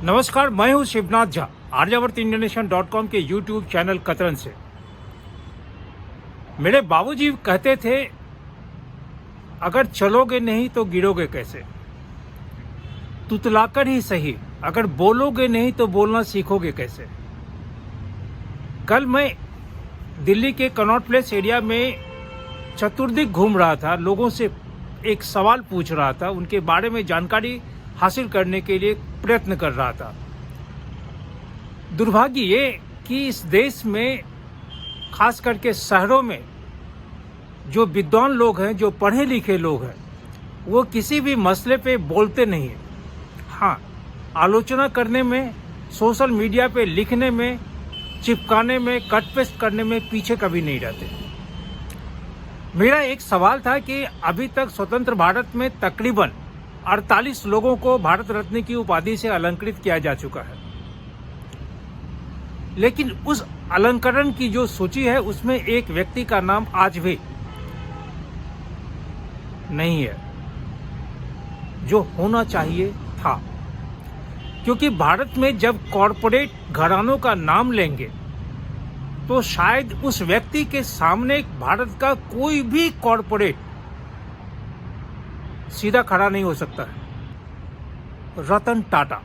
नमस्कार, मैं हूं शिवनाथ झा आर्यावर्त इंडियनेशन.com के यूट्यूब चैनल कतरन से। मेरे बाबूजी कहते थे, अगर चलोगे नहीं तो गिरोगे कैसे। तुतलाकर ही सही, अगर बोलोगे नहीं तो बोलना सीखोगे कैसे। कल मैं दिल्ली के कनॉट प्लेस एरिया में चतुर्दिक घूम रहा था, लोगों से एक सवाल पूछ रहा था, उनके बारे में जानकारी हासिल करने के लिए प्रयत्न कर रहा था। दुर्भाग्य ये कि इस देश में खास करके शहरों में जो विद्वान लोग हैं, जो पढ़े लिखे लोग हैं, वो किसी भी मसले पे बोलते नहीं हैं। हाँ, आलोचना करने में, सोशल मीडिया पे लिखने में, चिपकाने में, कट पेस्ट करने में पीछे कभी नहीं रहते। मेरा एक सवाल था कि अभी तक स्वतंत्र भारत में तकरीबन 48 लोगों को भारत रत्न की उपाधि से अलंकृत किया जा चुका है, लेकिन उस अलंकरण की जो सूची है उसमें एक व्यक्ति का नाम आज भी नहीं है, जो होना चाहिए था। क्योंकि भारत में जब कॉरपोरेट घरानों का नाम लेंगे तो शायद उस व्यक्ति के सामने भारत का कोई भी कॉरपोरेट सीधा खड़ा नहीं हो सकता है। रतन टाटा,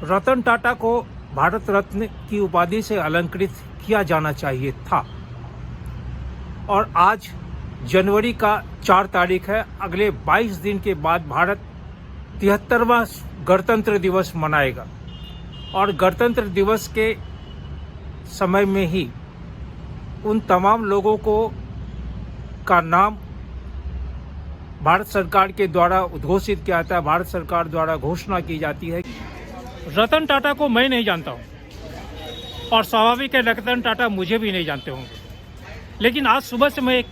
रतन टाटा को भारत रत्न की उपाधि से अलंकृत किया जाना चाहिए था। और आज जनवरी का 4 तारीख है। अगले 22 दिन के बाद भारत 73वां गणतंत्र दिवस मनाएगा और गणतंत्र दिवस के समय में ही उन तमाम लोगों को का नाम भारत सरकार के द्वारा उद्घोषित किया जाता है, भारत सरकार द्वारा घोषणा की जाती है। रतन टाटा को मैं नहीं जानता हूं और स्वाभाविक है रतन टाटा मुझे भी नहीं जानते होंगे, लेकिन आज सुबह से मैं एक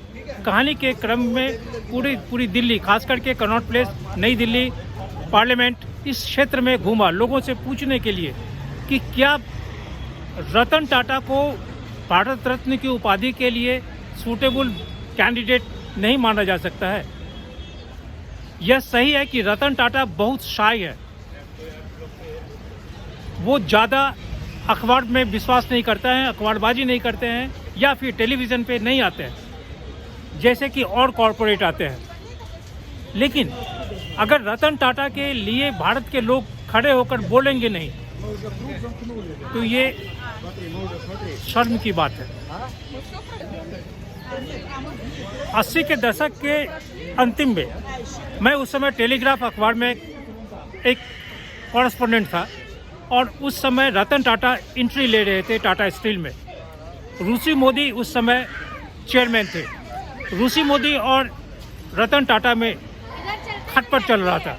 कहानी के क्रम में पूरी दिल्ली, खास करके कनॉट प्लेस, नई दिल्ली, पार्लियामेंट, इस क्षेत्र में घूमा लोगों से पूछने के लिए कि क्या रतन टाटा को भारत रत्न की उपाधि के लिए सूटेबल कैंडिडेट नहीं माना जा सकता है। यह सही है कि रतन टाटा बहुत शाय है, वो ज़्यादा अखबार में विश्वास नहीं करता है, अखबारबाजी नहीं करते हैं या फिर टेलीविज़न पे नहीं आते हैं जैसे कि और कॉरपोरेट आते हैं। लेकिन अगर रतन टाटा के लिए भारत के लोग खड़े होकर बोलेंगे नहीं तो ये शर्म की बात है। 80 के दशक के अंतिम में मैं उस समय टेलीग्राफ अखबार में एक कॉरेस्पोंडेंट था और उस समय रतन टाटा एंट्री ले रहे थे टाटा स्टील में। ऋषि मोदी उस समय चेयरमैन थे। ऋषि मोदी और रतन टाटा में खटपट चल रहा था।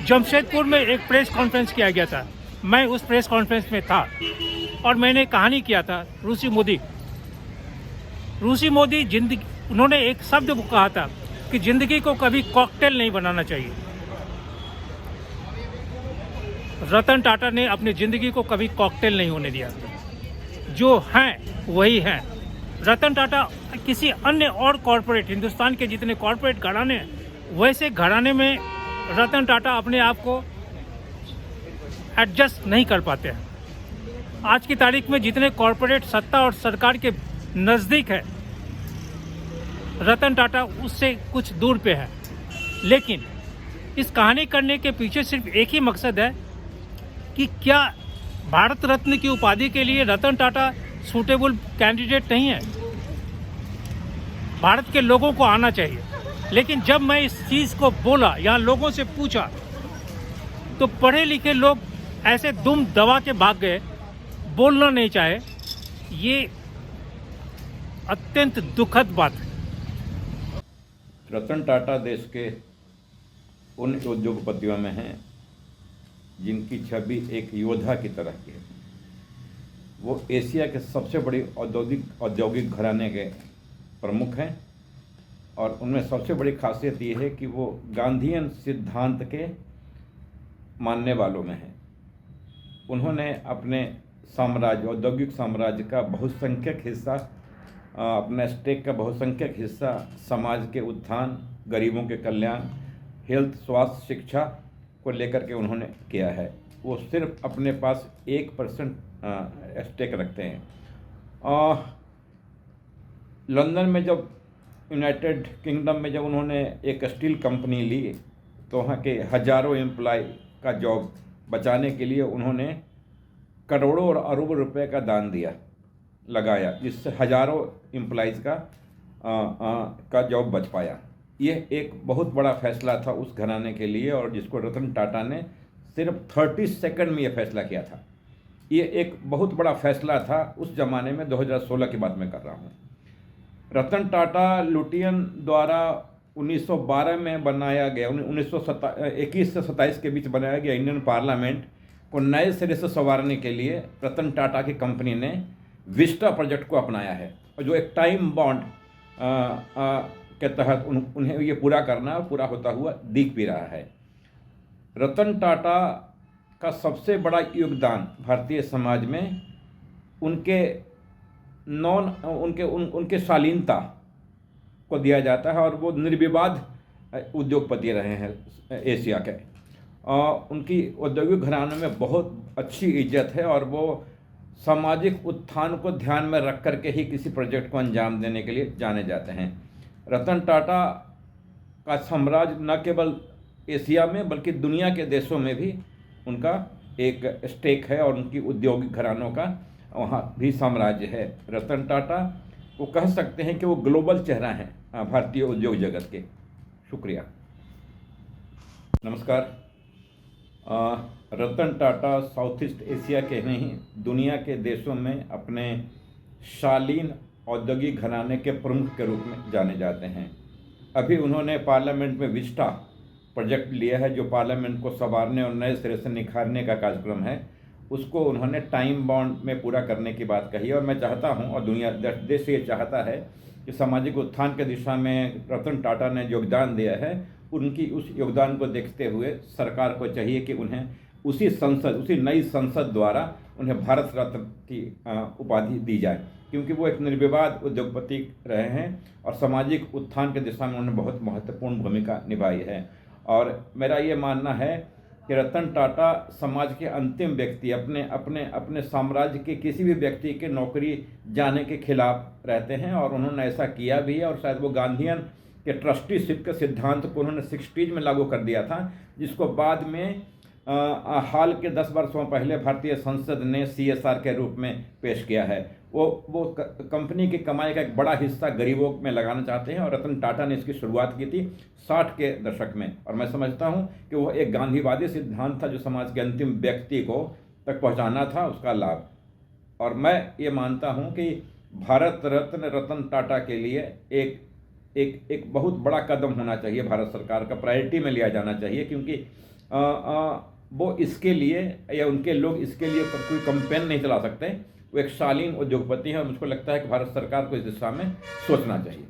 जमशेदपुर में एक प्रेस कॉन्फ्रेंस किया गया था, मैं उस प्रेस कॉन्फ्रेंस में था और मैंने कहानी किया था ऋषि मोदी जिंदगी, उन्होंने एक शब्द कहा था कि जिंदगी को कभी कॉकटेल नहीं बनाना चाहिए। रतन टाटा ने अपनी जिंदगी को कभी कॉकटेल नहीं होने दिया। जो हैं वही हैं। रतन टाटा किसी अन्य और कॉरपोरेट, हिंदुस्तान के जितने कॉरपोरेट घराने हैं वैसे घराने में रतन टाटा अपने आप को एडजस्ट नहीं कर पाते हैं। आज की तारीख में जितने कॉरपोरेट सत्ता और सरकार के नज़दीक है, रतन टाटा उससे कुछ दूर पे है। लेकिन इस कहानी करने के पीछे सिर्फ एक ही मकसद है कि क्या भारत रत्न की उपाधि के लिए रतन टाटा सूटेबल कैंडिडेट नहीं है। भारत के लोगों को आना चाहिए। लेकिन जब मैं इस चीज़ को बोला, यहाँ लोगों से पूछा, तो पढ़े लिखे लोग ऐसे दुम दबा के भाग गए, बोलना नहीं चाहे। ये अत्यंत दुखद बात है। रतन टाटा देश के उन उद्योगपतियों में हैं जिनकी छवि एक योद्धा की तरह की है। वो एशिया के सबसे बड़ी औद्योगिक घराने के प्रमुख हैं और उनमें सबसे बड़ी खासियत ये है कि वो गांधीयन सिद्धांत के मानने वालों में हैं। उन्होंने अपने साम्राज्य, औद्योगिक साम्राज्य का बहुसंख्यक हिस्सा, अपने स्टेक का बहुसंख्यक हिस्सा समाज के उत्थान, गरीबों के कल्याण, हेल्थ, स्वास्थ्य, शिक्षा को लेकर के उन्होंने किया है। वो सिर्फ अपने पास 1% स्टेक रखते हैं। लंदन में जब यूनाइटेड किंगडम में जब उन्होंने एक स्टील कंपनी ली तो वहाँ के हजारों एम्प्लॉय का जॉब बचाने के लिए उन्होंने करोड़ों और अरबों रुपए का दान दिया, लगाया, जिससे हजारों एम्प्लॉयज़ का जॉब बच पाया। ये एक बहुत बड़ा फैसला था उस घराने के लिए, और जिसको रतन टाटा ने सिर्फ 30 सेकंड में ये फैसला किया था। ये एक बहुत बड़ा फैसला था उस ज़माने में, 2016 की बात मैं कर रहा हूँ। रतन टाटा लुटियन द्वारा 1912 में बनाया गया, 1921 से 27 के बीच बनाया गया इंडियन पार्लियामेंट को नए सिरे से संवारने के लिए रतन टाटा की कंपनी ने विस्टा प्रोजेक्ट को अपनाया है, और जो एक टाइम बॉन्ड के तहत उन्हें ये पूरा करना पूरा होता हुआ दिख भी रहा है। रतन टाटा का सबसे बड़ा योगदान भारतीय समाज में उनके शालीनता को दिया जाता है, और वो निर्विवाद उद्योगपति रहे हैं एशिया के। उनकी औद्योगिक घरानों में बहुत अच्छी इज्जत है, और वो सामाजिक उत्थान को ध्यान में रख कर के ही किसी प्रोजेक्ट को अंजाम देने के लिए जाने जाते हैं। रतन टाटा का साम्राज्य न केवल एशिया में बल्कि दुनिया के देशों में भी उनका एक स्टेक है, और उनकी औद्योगिक घरानों का वहाँ भी साम्राज्य है। रतन टाटा वो कह सकते हैं कि वो ग्लोबल चेहरा हैं भारतीय उद्योग जगत के। शुक्रिया, नमस्कार। Ratan Tata south east Asia के नहीं, दुनिया के देशों में अपने शालीन औद्योगिक घराने के प्रमुख के रूप में जाने जाते हैं। अभी उन्होंने पार्लियामेंट में विस्टा प्रोजेक्ट लिया है, जो पार्लियामेंट को संवारने और नए सिरे से निखारने का कार्यक्रम है। उसको उन्होंने टाइम बाउंड में पूरा करने की बात कही है, और मैं चाहता हूं, और दुनिया देश ये चाहता है कि सामाजिक उत्थान के दिशा में रतन टाटा ने योगदान दिया है। उनकी उस योगदान को देखते हुए सरकार को चाहिए कि उन्हें उसी नई संसद द्वारा उन्हें भारत रत्न की उपाधि दी जाए, क्योंकि वो एक निर्विवाद उद्योगपति रहे हैं और सामाजिक उत्थान के दिशा में उन्होंने बहुत महत्वपूर्ण भूमिका निभाई है। और मेरा ये मानना है कि रतन टाटा समाज के अंतिम व्यक्ति, अपने साम्राज्य के किसी भी व्यक्ति के नौकरी जाने के खिलाफ रहते हैं, और उन्होंने ऐसा किया भी है। और शायद वो गांधीयन के ट्रस्टीशिप के सिद्धांत को उन्होंने 60s में लागू कर दिया था, जिसको बाद में हाल के 10 वर्षों पहले भारतीय संसद ने CSR के रूप में पेश किया है। वो कंपनी की कमाई का एक बड़ा हिस्सा गरीबों में लगाना चाहते हैं, और रतन टाटा ने इसकी शुरुआत की थी 60 के दशक में। और मैं समझता हूं कि वो एक गांधीवादी सिद्धांत था जो समाज के अंतिम व्यक्ति को तक पहुंचाना था, उसका लाभ। और मैं ये मानता हूं कि भारत रत्न रतन टाटा के लिए एक बहुत बड़ा कदम होना चाहिए, भारत सरकार का प्रायोरिटी में लिया जाना चाहिए, क्योंकि वो इसके लिए या उनके लोग इसके लिए कोई कैंपेन नहीं चला सकते। वो एक शालीन उद्योगपति हैं, मुझको लगता है कि भारत सरकार को इस दिशा में सोचना चाहिए।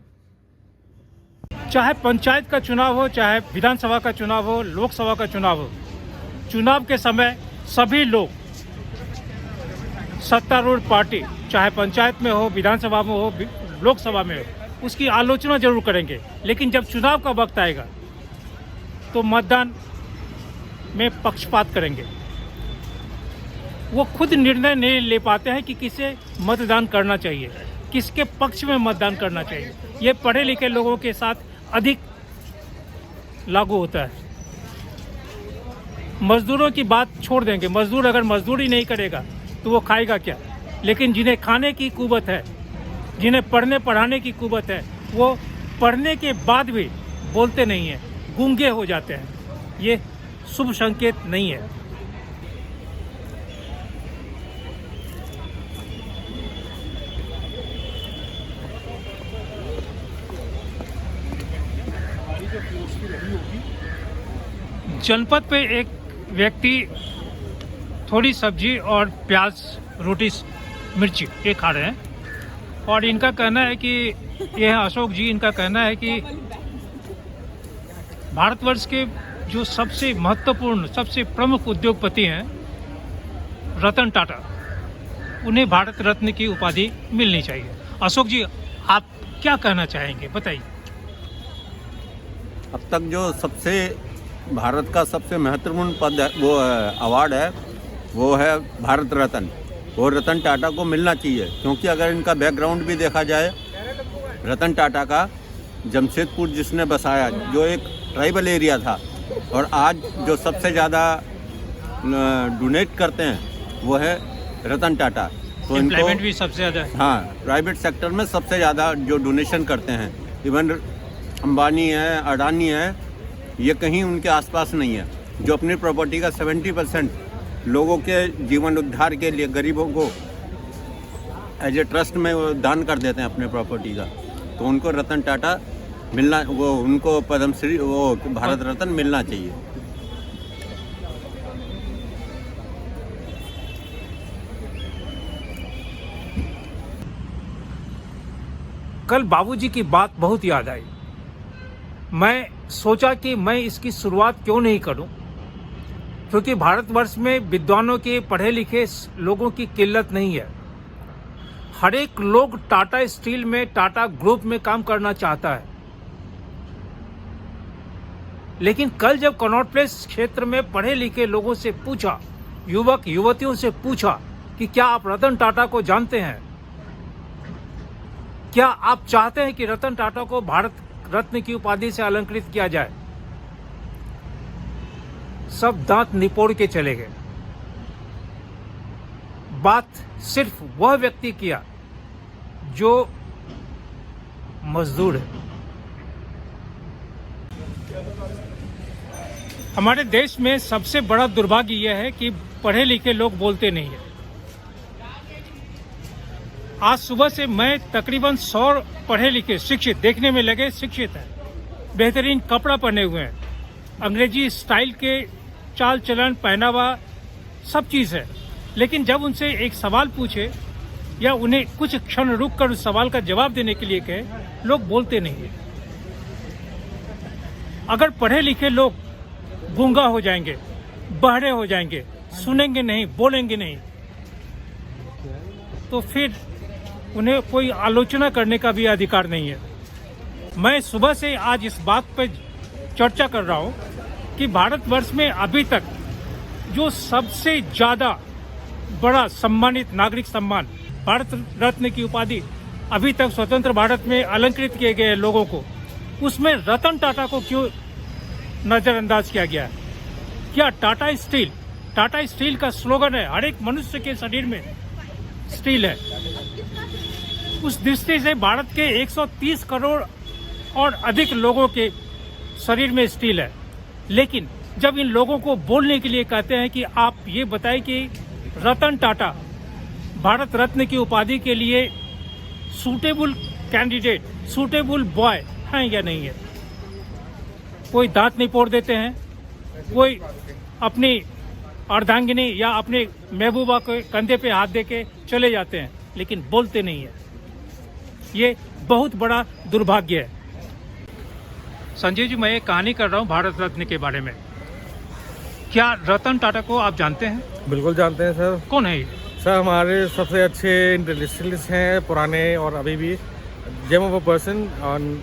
चाहे पंचायत का चुनाव हो, चाहे विधानसभा का चुनाव हो, लोकसभा का चुनाव हो, चुनाव के समय सभी लोग सत्तारूढ़ पार्टी, चाहे पंचायत में हो, विधानसभा में हो, लोकसभा में हो, उसकी आलोचना जरूर करेंगे। लेकिन जब चुनाव का वक्त आएगा तो मतदान में पक्षपात करेंगे। वो खुद निर्णय नहीं ले पाते हैं कि किसे मतदान करना चाहिए, किसके पक्ष में मतदान करना चाहिए। ये पढ़े लिखे लोगों के साथ अधिक लागू होता है। मजदूरों की बात छोड़ देंगे, मजदूर अगर मजदूरी नहीं करेगा तो वो खाएगा क्या। लेकिन जिन्हें खाने की कुवत है, जिन्हें पढ़ने पढ़ाने की कुवत है, वो पढ़ने के बाद भी बोलते नहीं हैं, गूंगे हो जाते हैं। ये शुभ संकेत नहीं है। जनपद पे एक व्यक्ति थोड़ी सब्जी और प्याज, रोटी, मिर्ची ये खा रहे हैं, और इनका कहना है कि ये है अशोक जी, इनका कहना है कि भारतवर्ष के जो सबसे महत्वपूर्ण, सबसे प्रमुख उद्योगपति हैं रतन टाटा, उन्हें भारत रत्न की उपाधि मिलनी चाहिए। अशोक जी, आप क्या कहना चाहेंगे, बताइए। अब तक जो सबसे भारत का सबसे महत्वपूर्ण पद है, वो अवार्ड है, वो है भारत रत्न। वो रतन टाटा को मिलना चाहिए, क्योंकि अगर इनका बैकग्राउंड भी देखा जाए, रतन टाटा का जमशेदपुर जिसने बसाया, जो एक ट्राइबल एरिया था, और आज जो सबसे ज़्यादा डोनेट करते हैं वो है रतन टाटा। तो एम्प्लॉयमेंट भी सबसे ज़्यादा है। हाँ, प्राइवेट सेक्टर में सबसे ज़्यादा जो डोनेशन करते हैं, इवन अंबानी है, अडानी है, ये कहीं उनके आसपास नहीं है, जो अपनी प्रॉपर्टी का 70% लोगों के जीवन उद्धार के लिए, गरीबों को एज ए ट्रस्ट में वो दान कर देते हैं अपने प्रॉपर्टी का। तो उनको रतन टाटा मिलना, वो उनको पद्मश्री, वो भारत रत्न मिलना चाहिए। कल बाबूजी की बात बहुत याद आई। मैं सोचा कि मैं इसकी शुरुआत क्यों नहीं करूं, क्योंकि भारतवर्ष में विद्वानों के, पढ़े लिखे लोगों की किल्लत नहीं है। हर एक लोग टाटा स्टील में, टाटा ग्रुप में काम करना चाहता है। लेकिन कल जब कनॉट प्लेस क्षेत्र में पढ़े लिखे लोगों से पूछा, युवक युवतियों से पूछा कि क्या आप रतन टाटा को जानते हैं, क्या आप चाहते हैं कि रतन टाटा को भारत रत्न की उपाधि से अलंकृत किया जाए, सब दांत निपोड़ के चले गए। बात सिर्फ वह व्यक्ति किया जो मजदूर है। हमारे देश में सबसे बड़ा दुर्भाग्य यह है कि पढ़े लिखे लोग बोलते नहीं है। आज सुबह से मैं तकरीबन 100 पढ़े लिखे, शिक्षित, देखने में लगे शिक्षित हैं, बेहतरीन कपड़ा पहने हुए हैं, अंग्रेजी स्टाइल के चाल चलन, पहनावा, सब चीज़ है। लेकिन जब उनसे एक सवाल पूछे या उन्हें कुछ क्षण रुक कर उस सवाल का जवाब देने के लिए कहे, लोग बोलते नहीं है। अगर पढ़े लिखे लोग गूंगा हो जाएंगे, बहरे हो जाएंगे, सुनेंगे नहीं, बोलेंगे नहीं, तो फिर उन्हें कोई आलोचना करने का भी अधिकार नहीं है। मैं सुबह से आज इस बात पर चर्चा कर रहा हूं कि भारतवर्ष में अभी तक जो सबसे ज्यादा बड़ा सम्मानित नागरिक सम्मान, भारत रत्न की उपाधि अभी तक स्वतंत्र भारत में अलंकृत किए गए लोगों को, उसमें रतन टाटा को क्यों नजरअंदाज किया गया है? क्या टाटा स्टील का स्लोगन है हर एक मनुष्य के शरीर में स्टील है। उस दृष्टि से भारत के 130 करोड़ और अधिक लोगों के शरीर में स्टील है। लेकिन जब इन लोगों को बोलने के लिए कहते हैं कि आप ये बताएं कि रतन टाटा भारत रत्न की उपाधि के लिए सूटेबल कैंडिडेट, सूटेबल बॉय हैं या नहीं है, कोई दांत नहीं फोड़ देते हैं, कोई अपनी अर्धांगिनी या अपने महबूबा के कंधे पे हाथ दे के चले जाते हैं, लेकिन बोलते नहीं है। ये बहुत बड़ा दुर्भाग्य है। संजीव जी, मैं एक कहानी कर रहा हूँ भारत रत्न के बारे में। क्या रतन टाटा को आप जानते हैं? बिल्कुल जानते हैं सर। कौन है ये? सर हमारे सबसे अच्छे इंडस्ट्रियलिस्ट हैं, पुराने और अभी भी। Gem of a person on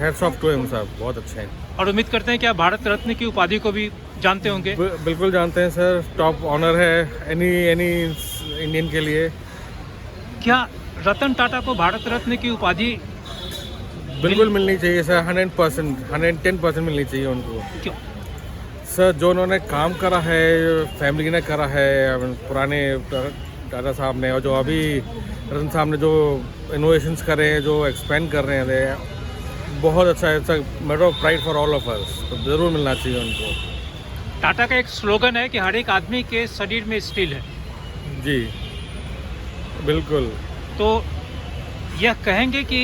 heads off to him sir, बहुत अच्छे हैं। और उम्मीद करते हैं कि आप भारत रत्न की उपाधि को भी जानते होंगे। बिल्कुल जानते हैं सर, टॉप ऑनर है एनी इंडियन के लिए। क्या रतन टाटा को भारत रत्न की उपाधि बिल्कुल मिलनी चाहिए सर, 100%, 110% मिलनी चाहिए उनको। क्यों? सर जो उन्होंने काम करा है, फैमिली ने करा है, पुराने टाटा साहब ने, और जो अभी रतन साहब ने जो इनोवेशंस करे हैं, जो एक्सपेंड कर रहे हैं, बहुत अच्छा है। It's a matter of pride for all of us. तो ज़रूर मिलना चाहिए उनको। टाटा का एक स्लोगन है कि हर एक आदमी के शरीर में स्टील है। जी बिल्कुल। तो यह कहेंगे कि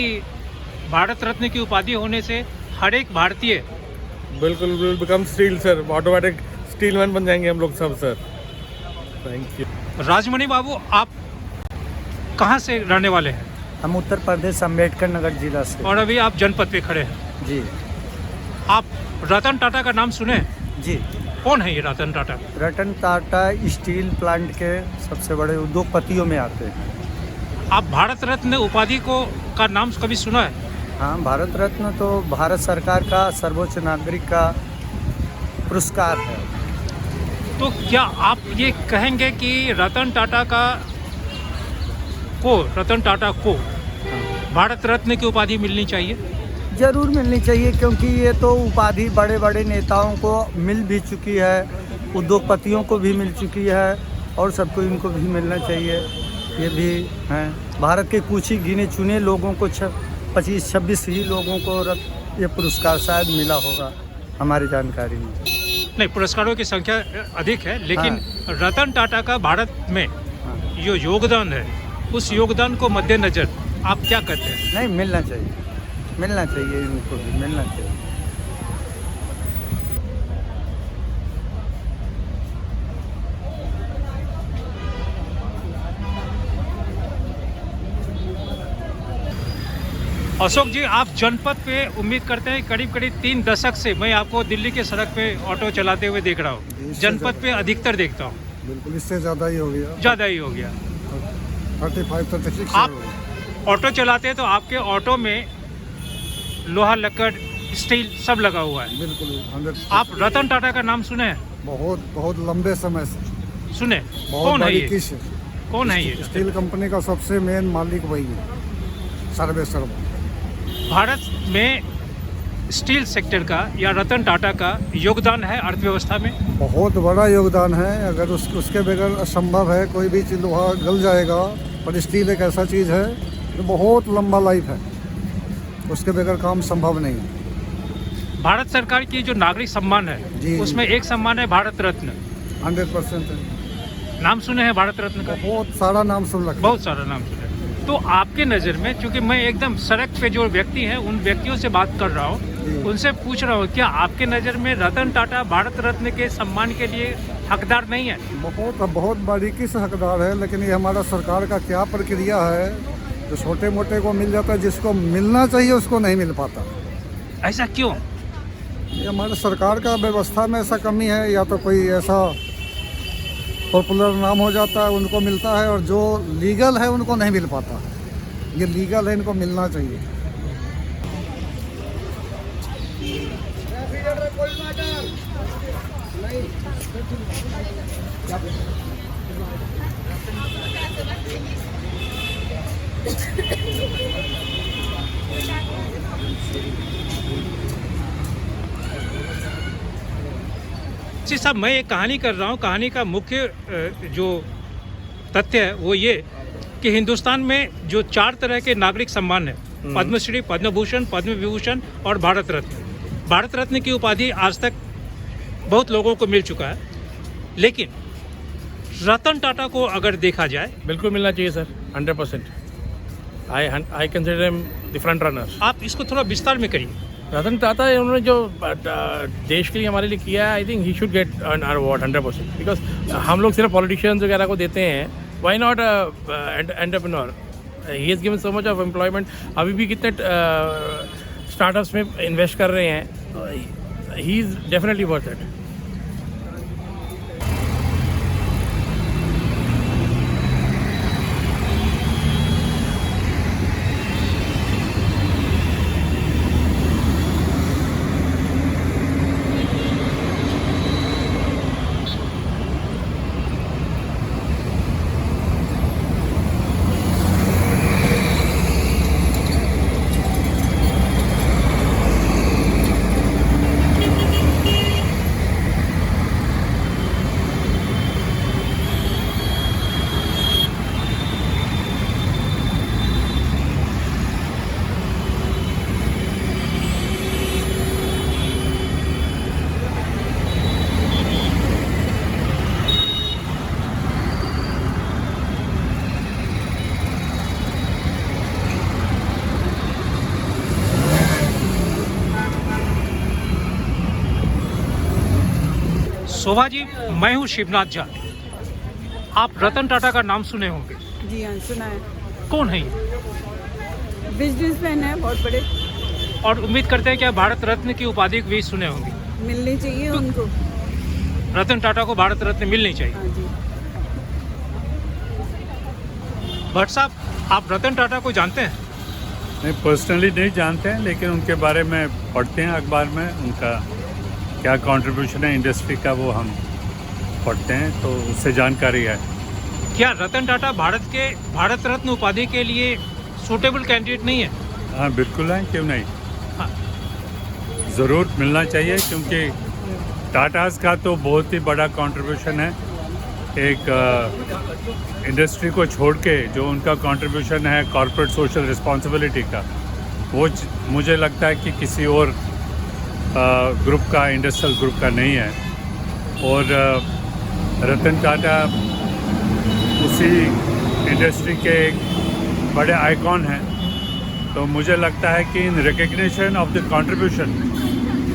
भारत रत्न की उपाधि होने से हर एक भारतीय बिल्कुल will become steel sir, automatic steelman बन जाएंगे हम लोग सब sir. Thank you. Rajmani Babu, आप कहाँ से रहने वाले हैं? हम उत्तर प्रदेश अम्बेडकर नगर जिला से। और अभी आप जनपद पे खड़े हैं। जी। आप रतन टाटा का नाम सुने? जी। कौन है ये रतन टाटा? रतन टाटा स्टील प्लांट के सबसे बड़े उद्योगपतियों में आते हैं। आप भारत रत्न उपाधि का नाम कभी सुना है? हाँ, भारत रत्न तो भारत सरकार का सर्वोच्च नागरिक का पुरस्कार है। तो क्या आप ये कहेंगे कि रतन टाटा को भारत रत्न की उपाधि मिलनी चाहिए? जरूर मिलनी चाहिए, क्योंकि ये तो उपाधि बड़े बड़े नेताओं को मिल भी चुकी है, उद्योगपतियों को भी मिल चुकी है और सबको इनको भी मिलना चाहिए। ये भी हैं भारत के कुछ ही गिने चुने लोगों को 25-26 ही लोगों को ये पुरस्कार शायद मिला होगा हमारी जानकारी में। नहीं, पुरस्कारों की संख्या अधिक है, लेकिन रतन टाटा का भारत में जो योगदान है, उस योगदान को मद्देनजर आप क्या कहते हैं? नहीं, मिलना चाहिए इनको भी मिलना चाहिए। अशोक जी, आप जनपद पे उम्मीद करते हैं? करीब 3 दशक से मैं आपको दिल्ली के सड़क पे ऑटो चलाते हुए देख रहा हूँ। जनपद पे अधिकतर देखता हूँ। बिल्कुल, इससे ज़्यादा ही हो गया। 35-36। आप ऑटो चलाते हैं तो आपके ऑटो में लोहा, लकड़, स्टील सब लगा हुआ है। बिल्कुल 100%। आप रतन टाटा का नाम सुने हैं? बहुत लंबे समय से सुने। बहुत कौन है बारीकी ये? से। कौन है ये? स्टील कंपनी का सबसे मेन मालिक वही है, सर्वेसर्वा। भारत में स्टील सेक्टर का या रतन टाटा का योगदान है अर्थव्यवस्था में? बहुत बड़ा योगदान है। अगर उसके बगैर असंभव है, कोई भी चीज़ लोहा गल जाएगा, पर स्टील एक ऐसा चीज़ है जो बहुत लंबा लाइफ है, उसके बगैर काम संभव नहीं है। भारत सरकार की जो नागरिक सम्मान है, जी, उसमें एक सम्मान है भारत रत्न। 100% है। नाम सुने हैं भारत रत्न का? बहुत सारा नाम सुन रखा। बहुत सारा नाम सुने। तो आपके नज़र में, चूंकि मैं एकदम सड़क पे जो व्यक्ति हैं उन व्यक्तियों से बात कर रहा हूँ, उनसे पूछ रहा हूँ, क्या आपके नज़र में रतन टाटा भारत रत्न के सम्मान के लिए हकदार नहीं है? बहुत बारीकी से हकदार है, लेकिन ये हमारा सरकार का क्या प्रक्रिया है, जो छोटे मोटे को मिल जाता है, जिसको मिलना चाहिए उसको नहीं मिल पाता। ऐसा क्यों? ये हमारे सरकार का व्यवस्था में ऐसा कमी है, या तो कोई ऐसा पॉपुलर नाम हो जाता है उनको मिलता है, और जो लीगल है उनको नहीं मिल पाता। ये लीगल है, इनको मिलना चाहिए। जी साहब, मैं एक कहानी कर रहा हूँ। कहानी का मुख्य जो तथ्य है वो ये कि हिंदुस्तान में जो 4 तरह के नागरिक सम्मान है, पद्मश्री, पद्म भूषण, पद्म विभूषण और भारत रत्न। भारत रत्न की उपाधि आज तक बहुत लोगों को मिल चुका है, लेकिन रतन टाटा को अगर देखा जाए, बिल्कुल मिलना चाहिए sir, 100%। I consider him the front runner. आप इसको थोड़ा विस्तार में करिए। रतन टाटा उन्होंने जो देश के लिए हमारे लिए किया है, I think he should get an award 100%, because हम लोग सिर्फ पॉलिटिशियंस वगैरह को देते हैं। Why not entrepreneur? He has given so much of employment. अभी भी कितने स्टार्टअप्स में इन्वेस्ट कर रहे हैं। He is definitely worth it. Shobha ji, मैं हूँ शिवनाथ झा। आप रतन टाटा का नाम सुने होंगे। जी हाँ, सुना है। कौन है ये? बिजनेसमैन है बहुत बड़े। और उम्मीद करते हैं कि आप भारत रत्न की उपाधि भी सुने होंगे। मिलनी चाहिए उनको। रतन टाटा को भारत रत्न मिलनी चाहिए। हाँ जी। भट्ट साहब, आप रतन टाटा को जानते हैं? नहीं, पर्सनली नहीं जानते हैं, लेकिन उनके बारे में पढ़ते हैं अखबार में, उनका क्या कंट्रीब्यूशन है इंडस्ट्री का वो हम पढ़ते हैं, तो उससे जानकारी है। क्या रतन टाटा भारत रत्न उपाधि के लिए सूटेबल कैंडिडेट नहीं है? हाँ बिल्कुल है, क्यों नहीं, हाँ। ज़रूर मिलना चाहिए, क्योंकि टाटास का तो बहुत ही बड़ा कंट्रीब्यूशन है। एक इंडस्ट्री को छोड़ के जो उनका कंट्रीब्यूशन है कॉर्पोरेट सोशल रिस्पॉन्सिबिलिटी का, वो मुझे लगता है कि किसी और ग्रुप का, इंडस्ट्रियल ग्रुप का नहीं है। और रतन टाटा उसी इंडस्ट्री के एक बड़े आइकॉन हैं, तो मुझे लगता है कि इन रिकग्निशन ऑफ द कंट्रीब्यूशन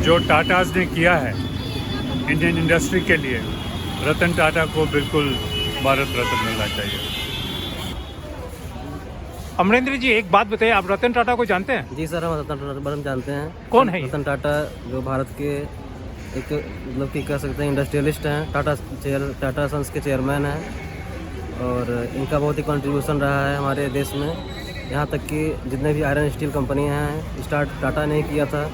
जो टाटास ने किया है इंडियन इंडस्ट्री के लिए, रतन टाटा को बिल्कुल भारत रत्न मिलना चाहिए। अमरेंद्र जी, एक बात बताइए, आप रतन टाटा को जानते हैं? जी सर, हम रतन टाटा के बारे में जानते हैं। कौन है ये? रतन टाटा जो भारत के एक मतलब कि कह सकते हैं इंडस्ट्रियलिस्ट हैं, टाटा सन्स के चेयरमैन हैं, और इनका बहुत ही कंट्रीब्यूशन रहा है हमारे देश में। यहाँ तक कि जितने भी आयरन स्टील कंपनियाँ हैं, स्टार्ट टाटा ने किया था।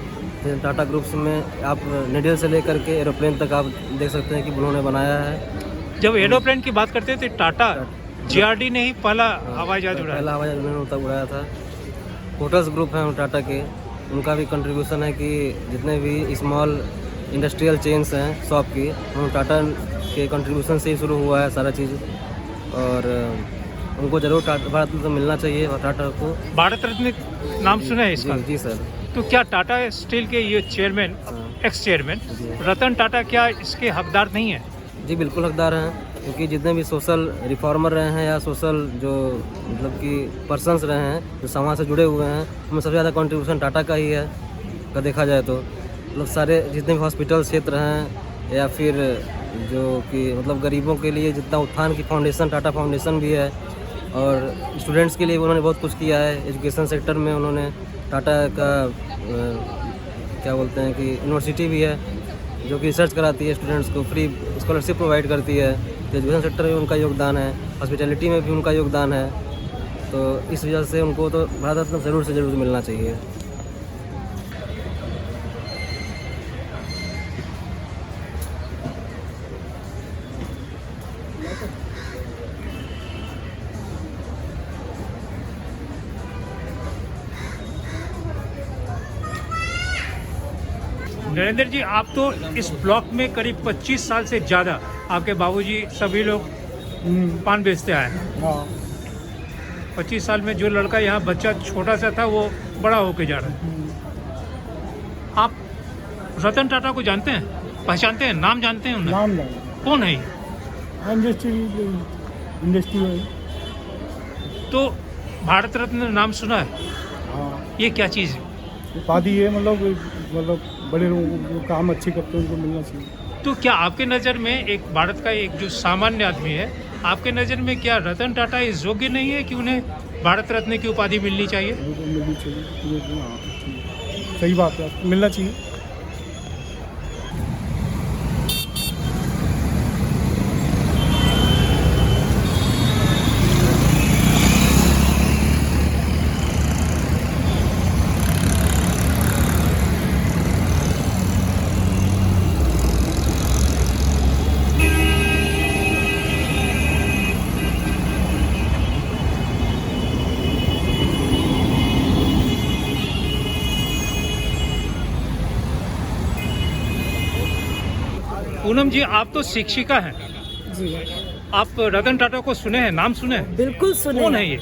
टाटा ग्रुप्स में आप नीडल से लेकर के एरोप्लेन तक आप देख सकते हैं कि उन्होंने बनाया है। जब एरोप्लेन की बात करते हैं तो टाटा जीआरडी ने ही पहला हवाई जहाज उड़ाया। पहला हवाई जहाज उन्होंने उड़ाया था। होटल्स ग्रुप हैं टाटा के, उनका भी कंट्रीब्यूशन है कि जितने भी स्मॉल इंडस्ट्रियल चेन्स हैं शॉप की, उन टाटा के कंट्रीब्यूशन से ही शुरू हुआ है सारा चीज़। और उनको जरूर भारत रत्न मिलना चाहिए। टाटा को भारत रत्न नाम सुना है इसका? जी सर। तो क्या टाटा स्टील के ये chairman, x chairman Ratan Tata, क्या इसके हकदार नहीं है? जी बिल्कुल हकदार हैं, क्योंकि जितने भी सोशल रिफॉर्मर रहे हैं या सोशल जो मतलब कि पर्सन्स रहे हैं जो समाज से जुड़े हुए हैं, उनमें सबसे ज़्यादा कंट्रीब्यूशन टाटा का ही है का देखा जाए तो। मतलब सारे जितने भी हॉस्पिटल क्षेत्र हैं या फिर जो कि मतलब गरीबों के लिए जितना उत्थान की फाउंडेशन, टाटा फाउंडेशन भी है, और स्टूडेंट्स के लिए उन्होंने बहुत कुछ किया है। एजुकेशन सेक्टर में उन्होंने टाटा का क्या बोलते हैं कि यूनिवर्सिटी भी है जो कि रिसर्च कराती है, स्टूडेंट्स को फ्री स्कॉलरशिप प्रोवाइड करती है। तो एजुकेशन सेक्टर में उनका योगदान है, हॉस्पिटैलिटी में भी उनका योगदान है। तो इस वजह से उनको तो भारत रत्न ज़रूर से ज़रूर मिलना चाहिए। नरेंद्र जी, आप तो इस ब्लॉक में करीब 25 साल से ज़्यादा, आपके बाबूजी सभी लोग पान बेचते आए हैं। 25 साल में जो लड़का यहाँ बच्चा छोटा सा था वो बड़ा होके जा रहा है। आप रतन टाटा को जानते हैं, पहचानते हैं, नाम जानते हैं उन्हें? नाम कौन है ये? इंडस्ट्री तो भारत रत्न नाम सुना है? हाँ, ये क्या चीज़ है? उपाधि है, मतलब बड़े लोगों को काम अच्छे करते हैं उनको मिलना चाहिए। तो क्या आपके नज़र में एक भारत का एक जो सामान्य आदमी है, आपके नज़र में क्या रतन टाटा इस योग्य नहीं है कि उन्हें भारत रत्न की उपाधि मिलनी चाहिए? मिलनी चाहिए, हाँ, सही बात है, मिलना चाहिए। पूनम जी, आप तो शिक्षिका हैं, जी आप रतन टाटा को सुने हैं, नाम सुने हैं? बिल्कुल सुने। कौन है ये?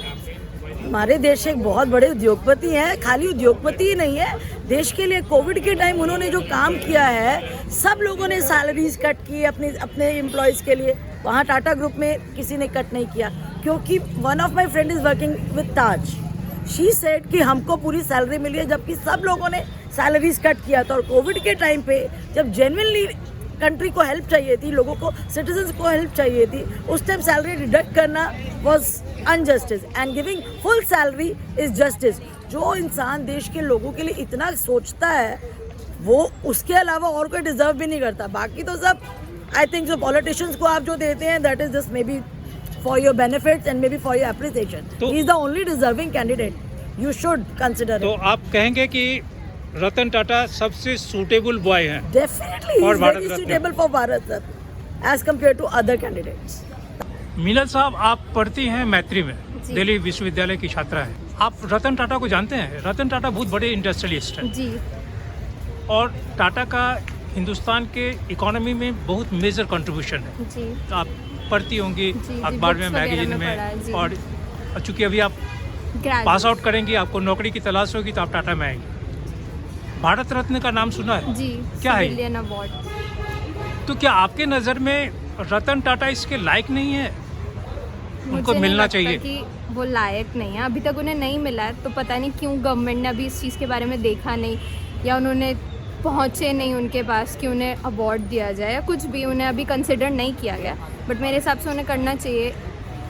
हमारे देश एक बहुत बड़े उद्योगपति हैं। खाली उद्योगपति ही नहीं है, देश के लिए कोविड के टाइम उन्होंने जो काम किया है, सब लोगों ने सैलरीज कट की अपने एम्प्लॉयज़ के लिए। वहाँ टाटा ग्रुप में किसी ने कट नहीं किया, क्योंकि one of my friend is working with Taj. She said कि हमको पूरी सैलरी मिली है, जबकि सब लोगों ने सैलरीज कट किया था। और कोविड के टाइम पे जब जेन्युइनली कंट्री को हेल्प चाहिए थी, लोगों को, सिटीजन्स को हेल्प चाहिए थी, उस टाइम सैलरी डिडक्ट करना was injustice and giving full salary is justice. जो इंसान देश के लोगों के लिए इतना सोचता है, वो उसके अलावा और कोई डिजर्व भी नहीं करता। बाकी तो सब आई थिंक जो पॉलिटिशियंस को आप जो देते हैं, that is just may be for your benefits and may be for your appreciation. He is the only deserving candidate, you should consider. तो आप कहेंगे कि रतन टाटा सबसे सूटेबल बॉय हैं डेफिनेटली और is Bharat very Ratna. Suitable for Bharat sir as compared to other candidates. Meenal साहब, आप पढ़ती हैं मैत्री में, दिल्ली विश्वविद्यालय की छात्रा हैं। आप रतन टाटा को जानते हैं? रतन टाटा बहुत बड़े इंडस्ट्रियलिस्ट हैं जी और टाटा का हिंदुस्तान के इकोनॉमी में बहुत मेजर कंट्रीब्यूशन है। जी तो आप पढ़ती होंगी जी, अखबार books में, वगैरह मैगजीन में पढ़ा है, जी। में, और चूंकि अभी आप पास आउट करेंगी, आपको नौकरी की तलाश होगी तो आप टाटा में आएंगे। भारत रत्न का नाम सुना है? जी क्या है? Civilian award. तो क्या आपके नज़र में रतन टाटा इसके लायक नहीं है? उनको मुझे नहीं मिलना लगता चाहिए। कि वो लायक नहीं है, अभी तक उन्हें नहीं मिला है, तो पता नहीं क्यों गवर्नमेंट ने अभी इस चीज़ के बारे में देखा नहीं, या उन्होंने पहुँचे नहीं उनके पास कि उन्हें अवार्ड दिया जाए, या कुछ भी उन्हें अभी कंसिडर नहीं किया गया। बट मेरे हिसाब से उन्हें करना चाहिए।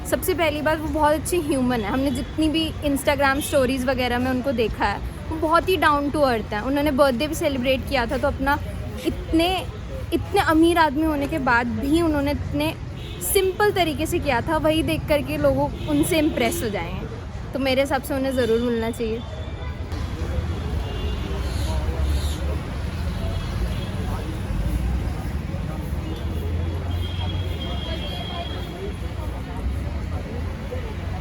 सबसे पहली बात, वो बहुत अच्छी ह्यूमन है। हमने जितनी भी इंस्टाग्राम स्टोरीज़ वगैरह में उनको देखा है, वो बहुत ही डाउन टू अर्थ है। उन्होंने बर्थडे भी सेलिब्रेट किया था, तो अपना इतने अमीर आदमी होने के बाद भी उन्होंने इतने सिंपल तरीके से किया था, वही देख करके लोग उनसे इम्प्रेस हो जाएंगे। तो मेरे हिसाब से उन्हें ज़रूर मिलना चाहिए।